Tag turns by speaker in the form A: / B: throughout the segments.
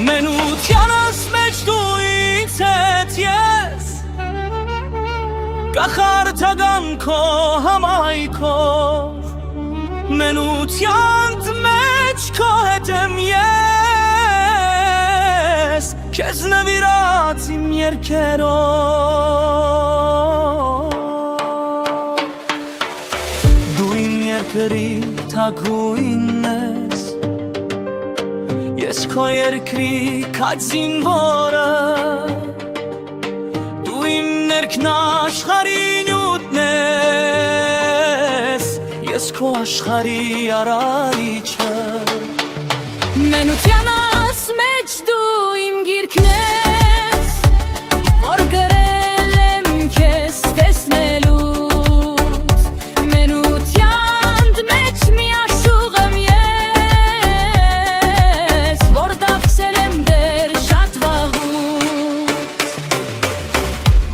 A: Մենությանս մեջ դու ինձ հետ ես Կախարդական քո համայքով Մենությանդ մեջ քո հետ եմ ես Քեզ նվիրած իմ երգերով Դու իմ երկրի թագուհինն ես Ես քո երկրի քաջ զինվորը Դու իմ ներքն աշխարհի նյութն ես Ես քո աշխարհի արարիչը
B: Մենությանս մեջ դու իմ գիրքն ես Որ գրել եմ քեզ տեսնելուց Մենությանդ մեջ մի աշուղ եմ ես Որ դարձել եմ դեր շատ վաղուց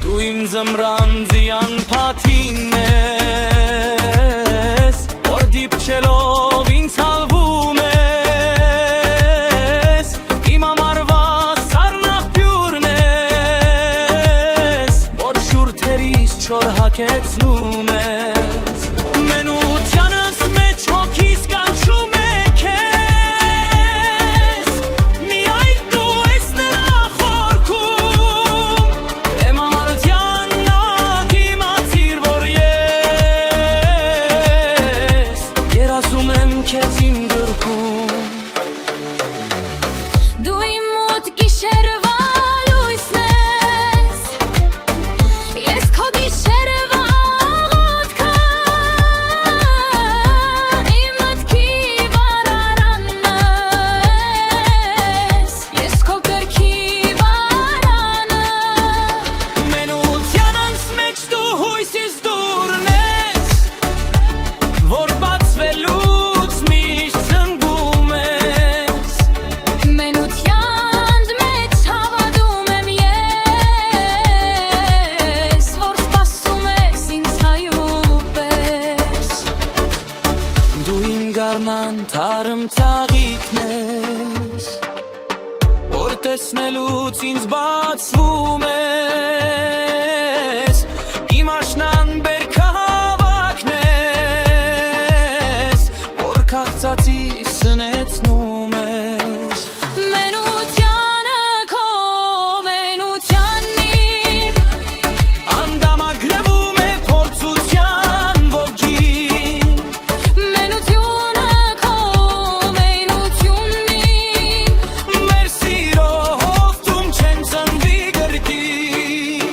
A: Դու իմ զմրանձյան փաթին ես Որ դիպչելով ինձ հալվում ես Իմ ամարվա սառնաղբյուրն ես Որ շուրթերիս չոր հագեցնում ես Մենությանս մեջ հոգիս կանչում է քեզ Միայն դու ես նրա խորքում Եմ ամարտյան նա դիմացիր որ ես Երազում եմ քեզ իմ գրքում
B: Դու իմ մոտ գիշերվա լույսն ես Ես քո գիշերվա աղոթքը Իմ մտքի վարարանն ես Ես քո կրքի վարանը
A: Մենությանս մեջ դու հույսիս դուրն ես Որ բացվելուց միշտ զնգում ես
B: Մենությանդ մեջ հավատում եմ ես Որ սպասում ես ինձ հայու պես
A: Դու իմ գարնան թարմ թաղիքն ես Որ տեսնելուց ինձ բացվում ես Իմ աշնան բերքահավաքն ես Որ քաղցածի սնեցնում ես
B: Մենությանը քո մենությանին
A: Անդամագրվում է փորձության ոգին
B: Մենությունը քո մենությունին
A: Մեր սիրո հովտում չեն ծնվի գրկին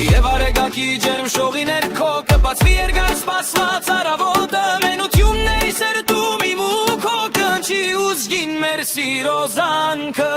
A: Եվ արեգակի ջերմ շողի ներքո կբացվի երկար սպասված առավոտը Մենությունն է սերտում իմ ու քո կնչի ու զգին մեր սիրո զանքը